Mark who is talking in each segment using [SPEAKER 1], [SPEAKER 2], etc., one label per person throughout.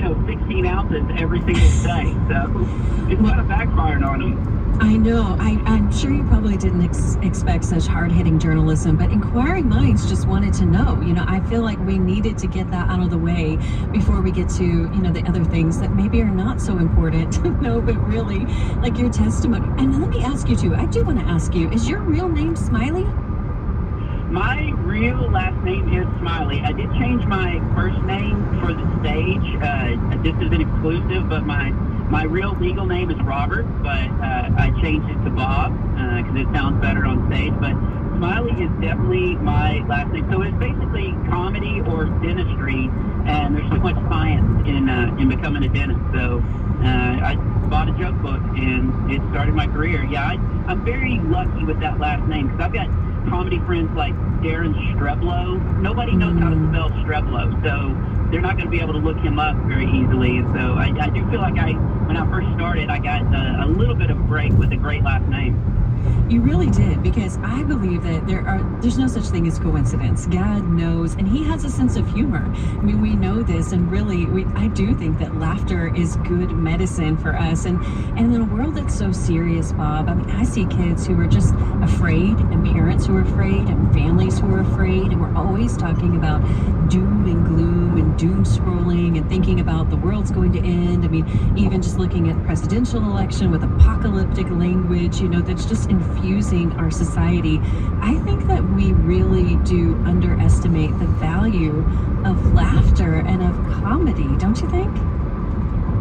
[SPEAKER 1] 16 ounces every single day. So it's kind of backfiring on them.
[SPEAKER 2] I know. I'm sure you probably didn't expect such hard-hitting journalism, but inquiring minds just wanted to know. I feel like we needed to get that out of the way before we get to, the other things that maybe are not so important to know, but really, like your testimony. And let me ask you too, I do want to ask you, is your real name Smiley?
[SPEAKER 1] My real last name is Smiley. I did change my first name for the stage. This is an exclusive, but my real legal name is Robert, but I changed it to Bob because it sounds better on stage. But Smiley is definitely my last name. So it's basically comedy or dentistry, and there's so much science in becoming a dentist. So I bought a joke book, and it started my career. Yeah, I'm very lucky with that last name because I've got comedy friends like Darren Streblow. Nobody knows how to spell Streblow, so they're not going to be able to look him up very easily. And so I do feel like when I first started, I got a little bit of a break with a great last name.
[SPEAKER 2] You really did, because I believe that there's no such thing as coincidence. God knows, and he has a sense of humor. I mean, we know this, and really, I do think that laughter is good medicine for us. And in a world that's so serious, Bob, I mean, I see kids who are just afraid, and parents who are afraid, and families who are afraid, and we're always talking about doom and gloom and doom scrolling and thinking about the world's going to end. I mean, even just looking at presidential election with apocalyptic language, that's just infusing our society. I think that we really do underestimate the value of laughter and of comedy, don't you think?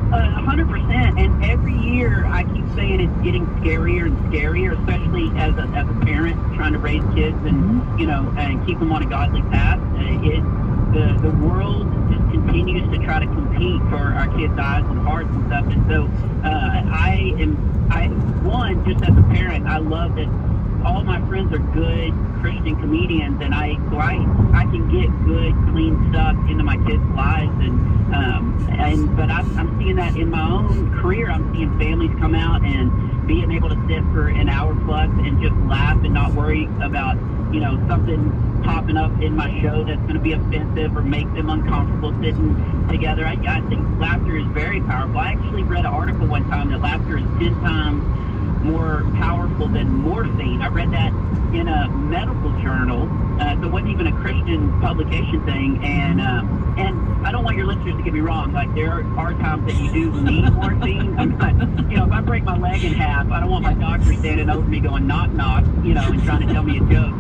[SPEAKER 1] 100%. And every year I keep saying it's getting scarier and scarier, especially as a parent trying to raise kids and and keep them on a godly path. The world just continues to try to compete for our kids' eyes and hearts and stuff. And so just as a parent, I love that all my friends are good Christian comedians, and I can get good, clean stuff into my kids' lives, but I'm seeing that in my own career. I'm seeing families come out and being able to sit for an hour plus and just laugh and not worry about something popping up in my show that's going to be offensive or make them uncomfortable sitting together. I think laughter is very powerful. I actually read an article one time that laughter is 10 times more powerful than morphine. I read that in a medical journal, so it wasn't even a Christian publication thing. And I don't want your listeners to get me wrong. Like, there are times that you do need morphine. I'm not, if I break my leg in half, I don't want my doctor standing over me going knock knock, and trying to tell me a joke.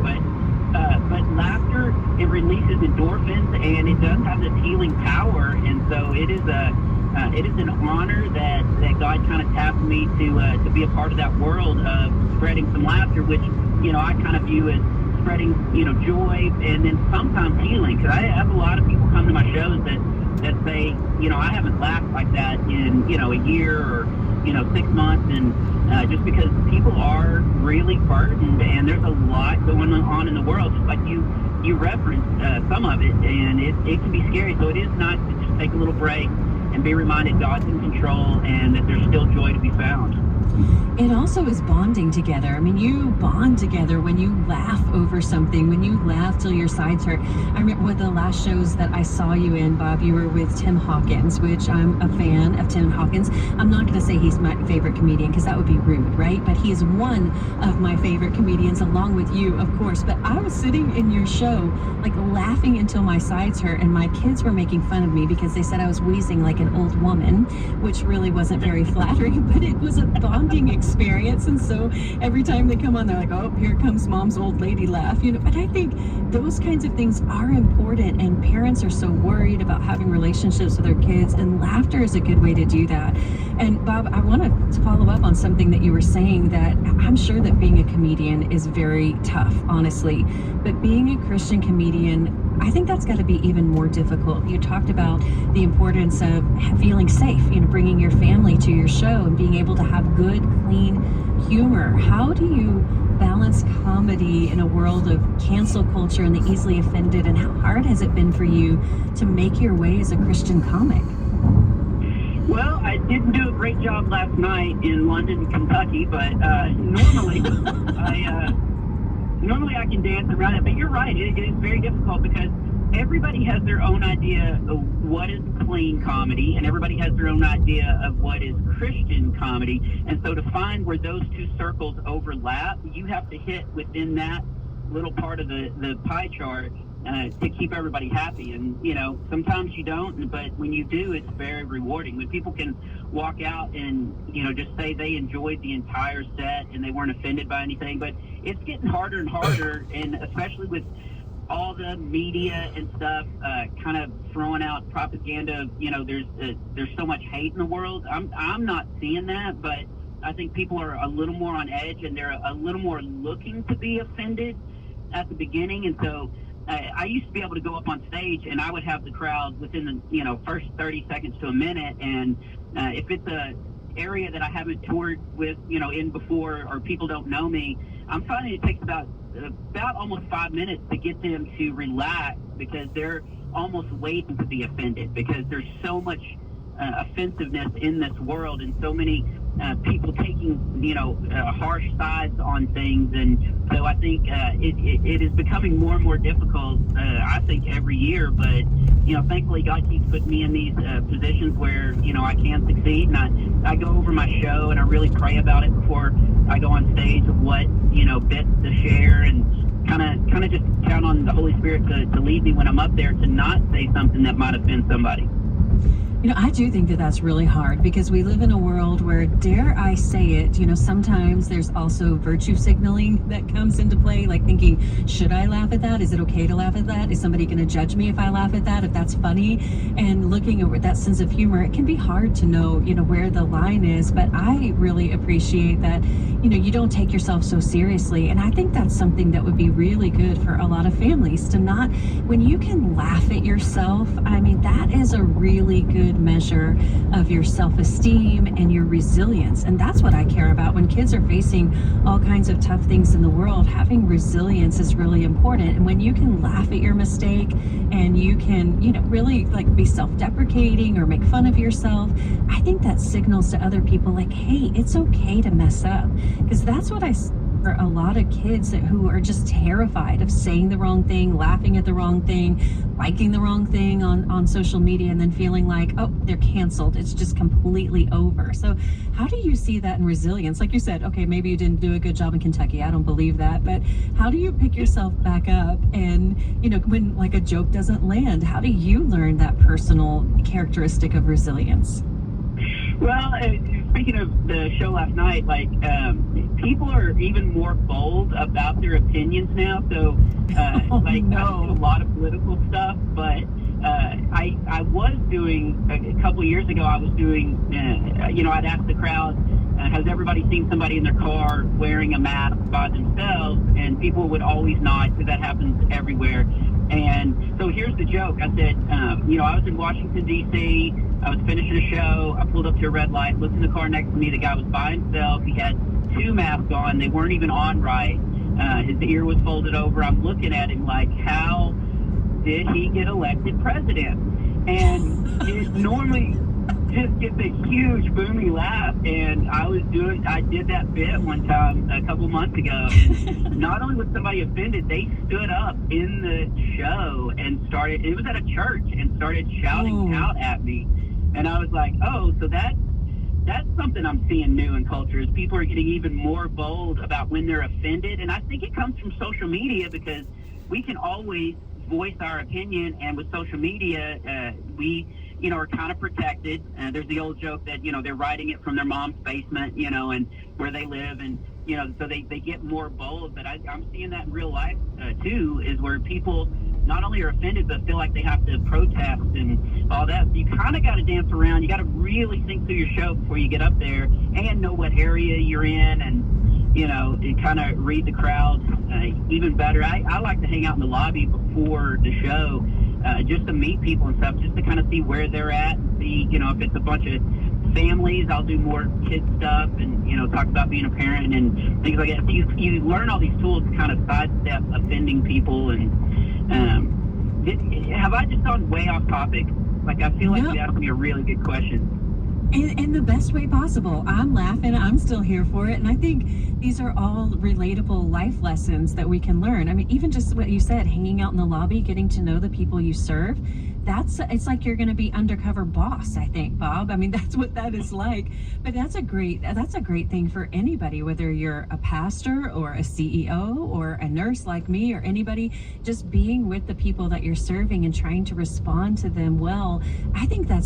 [SPEAKER 1] But laughter, it releases endorphins, and it does have this healing power. And so it is an honor that God kind of tapped me to be a part of that world of spreading some laughter, which I kind of view as spreading joy and then sometimes healing. Because I have a lot of people come to my shows that say I haven't laughed like that in a year or 6 months, and just because people are really burdened and there's a lot going on in the world, just like you referenced some of it, and it can be scary. So it is nice to just take a little break and be reminded God's in control and that there's still joy to be found.
[SPEAKER 2] It also is bonding together. I mean, you bond together when you laugh over something, when you laugh till your sides hurt. I remember one of the last shows that I saw you in, Bob, you were with Tim Hawkins, which I'm a fan of Tim Hawkins. I'm not going to say he's my favorite comedian because that would be rude, right? But he is one of my favorite comedians, along with you, of course. But I was sitting in your show, like, laughing until my sides hurt, and my kids were making fun of me because they said I was wheezing like an old woman, which really wasn't very flattering, but it was a bonding experience. And so every time they come on, they're like, oh, here comes mom's old lady laugh, But I think those kinds of things are important, and parents are so worried about having relationships with their kids, and laughter is a good way to do that. And Bob, I want to follow up on something that you were saying, that I'm sure that being a comedian is very tough, honestly, but being a Christian comedian, I think that's got to be even more difficult. You talked about the importance of feeling safe, bringing your family to your show and being able to have good, clean humor. How do you balance comedy in a world of cancel culture and the easily offended, and how hard has it been for you to make your way as a Christian comic?
[SPEAKER 1] Well, I didn't do a great job last night in London, Kentucky, but normally Normally I can dance around it, but you're right. It is very difficult because everybody has their own idea of what is clean comedy, and everybody has their own idea of what is Christian comedy. And so to find where those two circles overlap, you have to hit within that little part of the pie chart to keep everybody happy. And, sometimes you don't, but when you do, it's very rewarding. When people can walk out and, just say they enjoyed the entire set and they weren't offended by anything. But it's getting harder and harder, and especially with all the media and stuff kind of throwing out propaganda. There's so much hate in the world. I'm not seeing that, but I think people are a little more on edge, and they're a little more looking to be offended at the beginning. And so I used to be able to go up on stage and I would have the crowd within the first 30 seconds to a minute. And if it's a area that I haven't toured with in before, or people don't know me, I'm finding it takes about almost 5 minutes to get them to relax, because they're almost waiting to be offended, because there's so much offensiveness in this world, and so many people taking harsh sides on things. And so I think it is becoming more and more difficult, I think, every year. But thankfully God keeps putting me in these positions where I can succeed, and I go over my show and I really pray about it before I go on stage, of what bits to share, and kind of just count on the Holy Spirit to lead me when I'm up there, to not say something that might offend somebody.
[SPEAKER 2] I do think that that's really hard, because we live in a world where, dare I say it, sometimes there's also virtue signaling that comes into play, like thinking, should I laugh at that? Is it okay to laugh at that? Is somebody going to judge me if I laugh at that, if that's funny? And looking over that sense of humor, it can be hard to know, where the line is. But I really appreciate that, you don't take yourself so seriously. And I think that's something that would be really good for a lot of families, to not, when you can laugh at yourself, I mean, that is a really good measure of your self-esteem and your resilience. And that's what I care about when kids are facing all kinds of tough things in the world. Having resilience is really important. And when you can laugh at your mistake, and you can really be self-deprecating or make fun of yourself, I think that signals to other people, like, hey, it's okay to mess up. Because that's what I for a lot of kids who are just terrified of saying the wrong thing, laughing at the wrong thing, liking the wrong thing on social media, and then feeling like, oh, they're canceled. It's just completely over. So how do you see that in resilience? Like you said, okay, maybe you didn't do a good job in Kentucky. I don't believe that. But how do you pick yourself back up? And, when a joke doesn't land, how do you learn that personal characteristic of resilience?
[SPEAKER 1] Well, speaking of the show last night, people are even more bold about their opinions now. So, I do a lot of political stuff, but I was doing, a couple of years ago, I was doing, I'd ask the crowd, has everybody seen somebody in their car wearing a mask by themselves? And people would always nod, because that happens everywhere. And so here's the joke. I said, I was in Washington, D.C., I was finishing a show. I pulled up to a red light, looked in the car next to me. The guy was by himself. He had two masks on. They weren't even on right. His ear was folded over. I'm looking at him like, how did he get elected president? And it normally just gets a huge booming laugh. And I did that bit one time a couple months ago. And not only was somebody offended, they stood up in the show and started, it was at a church, and started shouting out at me. And I was like, oh, so that's something I'm seeing new in culture, is people are getting even more bold about when they're offended. And I think it comes from social media, because we can always voice our opinion. And with social media, we, are kind of protected. There's the old joke that, they're writing it from their mom's basement, and where they live. And, so they get more bold. But I'm seeing that in real life, too, is where people not only are offended, but feel like they have to protest and all that. So you kind of got to dance around. You got to really think through your show before you get up there, and know what area you're in, and kind of read the crowd even better. I like to hang out in the lobby before the show, just to meet people and stuff, just to kind of see where they're at, and see, if it's a bunch of families, I'll do more kid stuff, and talk about being a parent and things like that. So you learn all these tools to kind of sidestep offending people. And have I just gone way off topic? I feel like you asked me a really good question.
[SPEAKER 2] in the best way possible. I'm laughing. I'm still here for it. And I think these are all relatable life lessons that we can learn. I mean, even just what you said, hanging out in the lobby, getting to know the people you serve. It's like you're going to be undercover boss, I think, Bob. I mean, that's what that is like. But that's a great thing for anybody, whether you're a pastor or a CEO or a nurse like me or anybody, just being with the people that you're serving and trying to respond to them well. I think that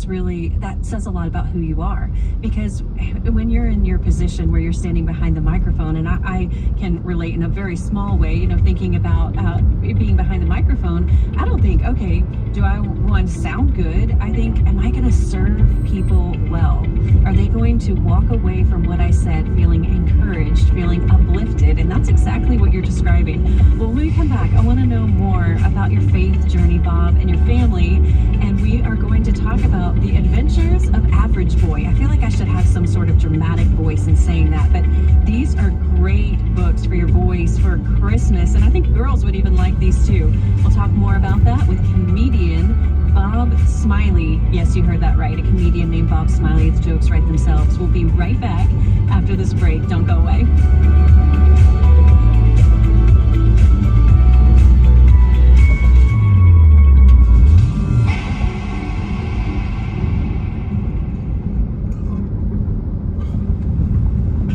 [SPEAKER 2] says a lot about who you are, because when you're in your position where you're standing behind the microphone, and I can relate in a very small way, thinking about being behind the microphone, I don't think, okay, do I want to sound good? I think, am I going to serve people well? Are they going to walk away from what I said feeling encouraged, feeling uplifted? And that's exactly what you're describing. Well, when we come back, I want to know more about your faith journey, Bob, and your family. And we are going to talk about the adventures of Average Boy. I feel like I should have some sort of dramatic voice in saying that, but these are great books for your boys for Christmas. And I think girls would even like these too. We'll talk more about that with comedian Bob Smiley. Yes, you heard that right. A comedian named Bob Smiley. The jokes write themselves. We'll be right back after this break. Don't go away.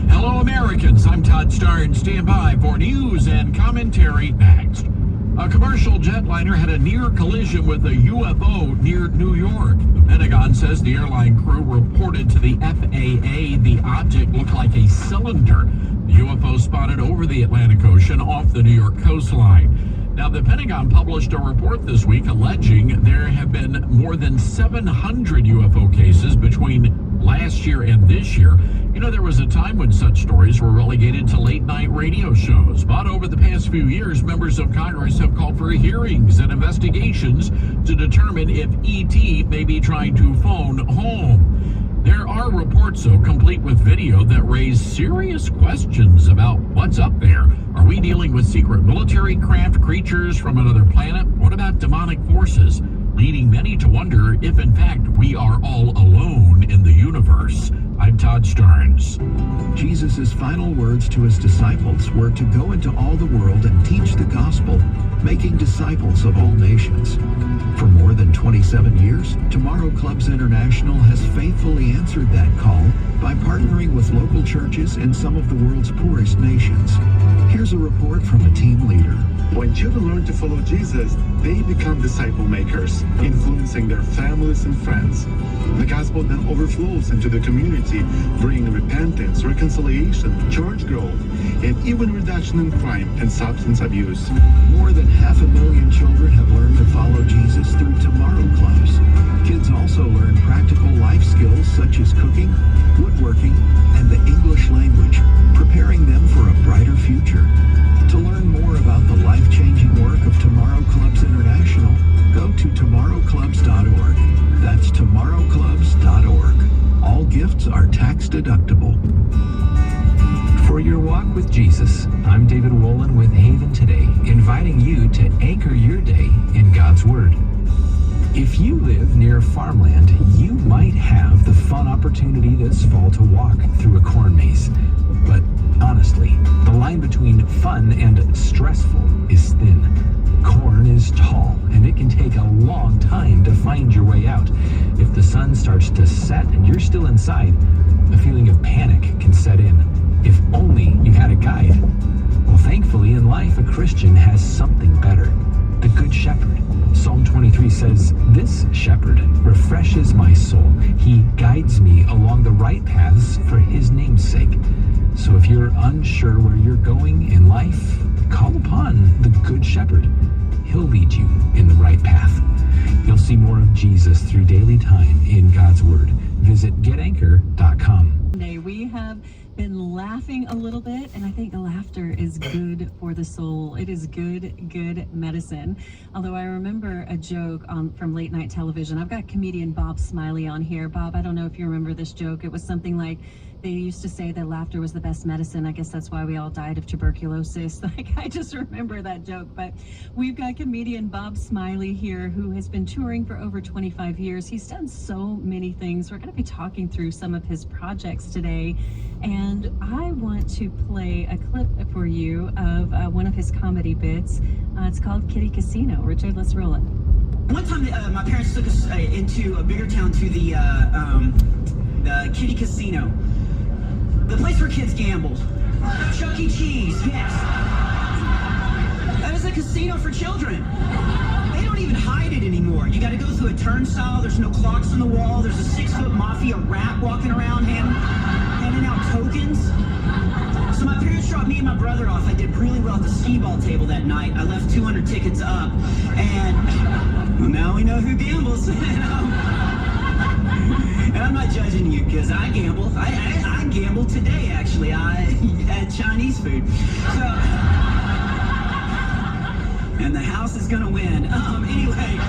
[SPEAKER 3] Hello, Americans. I'm Todd Starnes. Stand by for news and commentary next. A commercial jetliner had a near collision with a UFO near New York. The Pentagon says the airline crew reported to the FAA the object looked like a cylinder. The UFO spotted over the Atlantic Ocean off the New York coastline. Now, the Pentagon published a report this week alleging there have been more than 700 UFO cases between last year and this year. There was a time when such stories were relegated to late-night radio shows. But over the past few years, members of Congress have called for hearings and investigations to determine if ET may be trying to phone home. There are reports, though, complete with video that raise serious questions about what's up there. Are we dealing with secret military craft, creatures from another planet? What about demonic forces? Leading many to wonder if, in fact, we are all alone in the universe. I'm Todd Starnes.
[SPEAKER 4] Jesus' final words to his disciples were to go into all the world and teach the gospel, making disciples of all nations. For more than 27 years, Tomorrow Clubs International has faithfully answered that call by partnering with local churches in some of the world's poorest nations. Here's a report from a team leader.
[SPEAKER 5] When children learn to follow Jesus, they become disciple makers, influencing their families and friends. The gospel then overflows into the community, bringing repentance, reconciliation, church growth, and even reduction in crime and substance abuse.
[SPEAKER 4] More than 500,000 children have learned to follow Jesus through Tomorrow Clubs. Kids also learn practical life skills such as cooking, woodworking, and the English language, preparing them for a brighter future. To learn more about the life-changing work of Tomorrow Clubs International, go to tomorrowclubs.org. That's tomorrowclubs.org. All gifts are tax deductible.
[SPEAKER 6] For your walk with Jesus, I'm David Wolin with Haven Today, inviting you to anchor your day in God's Word. If you live near farmland, you might have the fun opportunity this fall to walk through a corn maze. But honestly, the line between fun and stressful is thin. Corn is tall, and it can take a long time to find your way out. If the sun starts to set and you're still inside, a feeling of panic can set in. If only you had a guide. Well, thankfully in life, a Christian has something better. The Good Shepherd. Psalm 23 says, "This shepherd refreshes my soul. He guides me along the right paths for his name's sake." So if you're unsure where you're going in life, call upon the Good Shepherd. He'll lead you in the right path. You'll see more of Jesus through daily time in God's Word. Visit getanchor.com.
[SPEAKER 2] We have been laughing a little bit, and I think laughter is good for the soul. It is good medicine. Although I remember a joke from late night television. I've got comedian Bob Smiley on here. Bob, I don't know if you remember this joke. It was something like, they used to say that laughter was the best medicine. I guess that's why we all died of tuberculosis. Like, I just remember that joke. But we've got comedian Bob Smiley here, who has been touring for over 25 years. He's done so many things. We're going to be talking through some of his projects today. And I want to play a clip for you of one of his comedy bits. It's called Kitty Casino. Richard, let's roll it.
[SPEAKER 7] One time, my parents took us into a bigger town to the Kitty Casino, the place where kids gamble. Chuck E. Cheese, yes. That is a casino for children. They don't even hide it anymore. You got to go through a turnstile. There's no clocks on the wall. There's a 6-foot mafia rat walking around handing out tokens. So my parents dropped me and my brother off. I did really well at the skee-ball table that night. I left 200 tickets up, and well, now we know who gambles. And I'm not judging you, because I gamble. I gambled today, actually. I had Chinese food. So, and the house is gonna win. Anyway.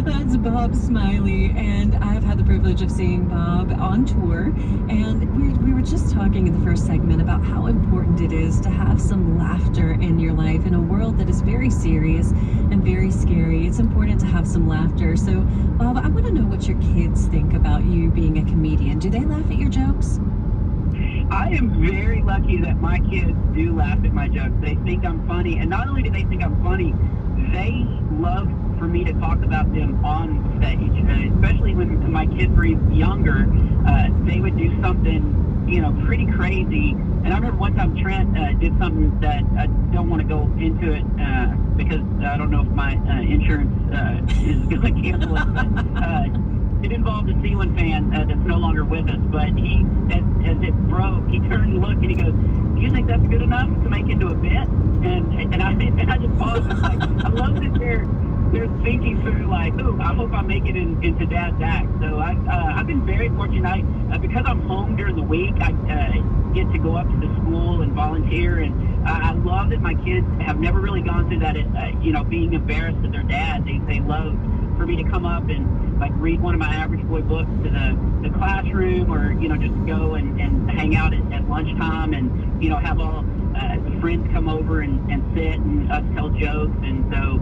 [SPEAKER 2] That's Bob Smiley, and I've had the privilege of seeing Bob on tour, and we were just talking in the first segment about how important it is to have some laughter in your life in a world that is very serious and very scary. It's important to have some laughter. So, Bob, I want to know what your kids think about you being a comedian. Do they laugh at your jokes?
[SPEAKER 1] I am very lucky that my kids do laugh at my jokes. They think I'm funny, and not only do they think I'm funny, they love for me to talk about them on stage, especially when my kids were younger. They would do something, pretty crazy. And I remember one time Trent did something that I don't want to go into it because I don't know if my insurance is going to cancel it. But it involved a Cleveland fan that's no longer with us. But he, as it broke, he turned and looked and he goes, "Do you think that's good enough to make into a bit?" And I just paused. I was like, I love that they're thinking through, like, "Ooh, I hope I make it into Dad's act." So I've been very fortunate. Because I'm home during the week, I get to go up to the school and volunteer, and I love that my kids have never really gone through that, being embarrassed of their dad. They love for me to come up and like read one of my average boy books to the classroom, or just go and hang out at lunchtime, and have all friends come over and sit and us tell jokes. And so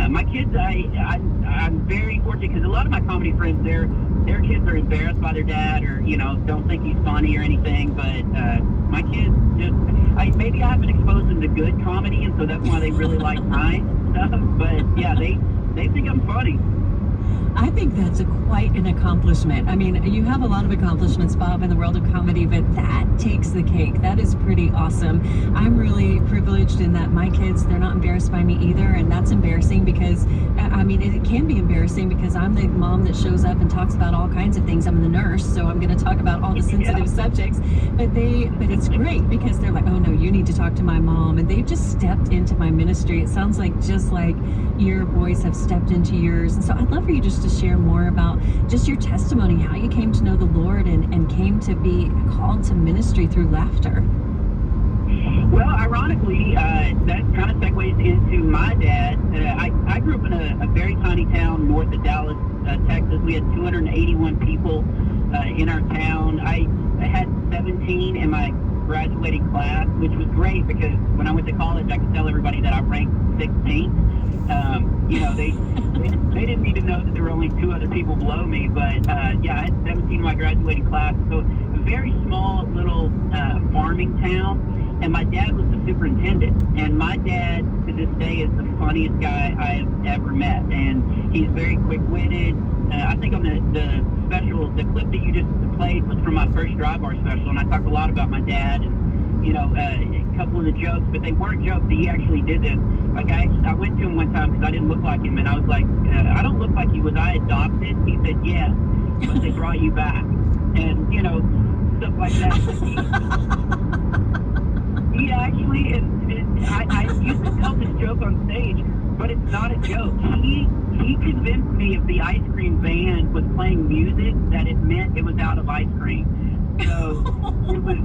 [SPEAKER 1] my kids, I'm very fortunate, because a lot of my comedy friends, their kids are embarrassed by their dad, or don't think he's funny or anything. But my kids maybe I haven't exposed them to good comedy, and so that's why they really like my stuff. But yeah, they think I'm funny.
[SPEAKER 2] I think that's quite an accomplishment. I mean, you have a lot of accomplishments, Bob, in the world of comedy, but that takes the cake. That is pretty awesome. I'm really privileged in that my kids, they're not embarrassed by me either, and that's embarrassing because, it can be embarrassing because I'm the mom that shows up and talks about all kinds of things. I'm the nurse, so I'm going to talk about all the sensitive subjects, but it's great because they're like, "Oh no, you need to talk to my mom," and they've just stepped into my ministry. It sounds like just like your boys have stepped into yours. And so I'd love for you just to share more about just your testimony, how you came to know the Lord and came to be called to ministry through laughter.
[SPEAKER 1] Well, ironically, that kind of segues into my dad. I grew up in a very tiny town north of Dallas, Texas. We had 281 people in our town. I had 17 in my graduating class, which was great because when I went to college, I could tell everybody that I ranked 16th. They didn't need to know that there were only 2 other people below me, but I had 17 in my graduating class. So a very small little farming town, and my dad was the superintendent. And my dad, to this day, is the funniest guy I have ever met, and he's very quick-witted. I think on the clip that you just played was from my first Dry Bar special, and I talked a lot about my dad and a couple of the jokes, but they weren't jokes. He actually did this. Like I went to him one time because I didn't look like him, and I was like, "I don't look like you. Was I adopted?" He said, "Yeah, but they brought you back," and stuff like that. He actually, I used to tell this joke on stage, but it's not a joke. He convinced me if the ice cream van was playing music that it meant it was out of ice cream. So it was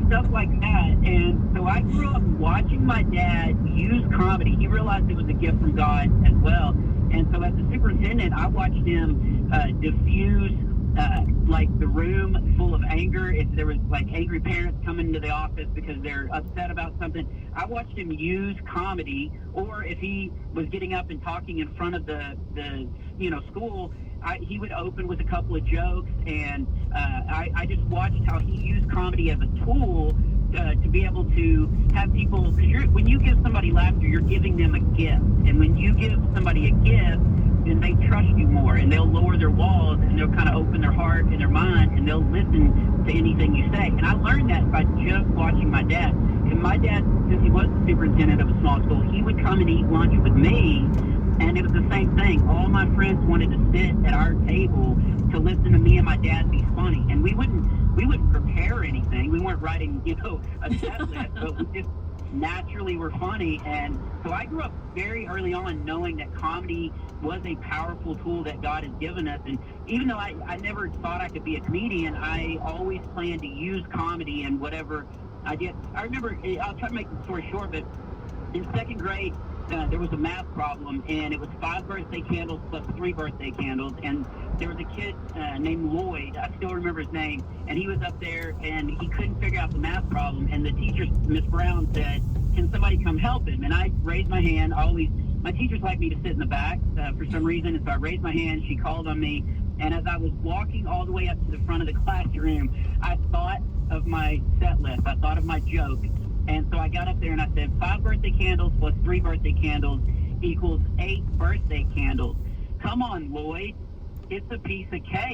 [SPEAKER 1] stuff like that. And so I grew up watching my dad use comedy. He realized it was a gift from God as well. And so as a superintendent, I watched him diffuse like the room full of anger. If there was like angry parents coming into the office because they're upset about something, I watched him use comedy. Or if he was getting up and talking in front of the school, he would open with a couple of jokes, and I just watched how he used comedy as a tool to be able to have people. Because when you give somebody laughter, you're giving them a gift, and when you give somebody a gift, then they trust you more, and they'll lower their walls, and they'll kind of open their heart and their mind, and they'll listen to anything you say. And I learned that by just watching my dad. And my dad, since he was the superintendent of a small school, he would come and eat lunch with me, and it was the same thing. All my friends wanted to sit at our table to listen to me and my dad be funny, and we wouldn't prepare anything. We weren't writing, a set list, but we just naturally were funny. And so I grew up very early on knowing that comedy was a powerful tool that God has given us. And even though I never thought I could be a comedian, I always planned to use comedy in whatever I did. I remember, I'll try to make the story short, but in second grade, there was a math problem, and it was 5 birthday candles plus 3 birthday candles, and there was a kid named Lloyd. I still remember his name, and he was up there, and he couldn't figure out the math problem, and the teacher, Miss Brown, said, "Can somebody come help him?" And I raised my hand. My teachers like me to sit in the back for some reason, and so I raised my hand. She called on me, and as I was walking all the way up to the front of the classroom, I thought of my set list. I thought of my joke. And so I got up there and I said, 5 birthday candles plus 3 birthday candles equals 8 birthday candles. Come on, Lloyd. It's a piece of cake.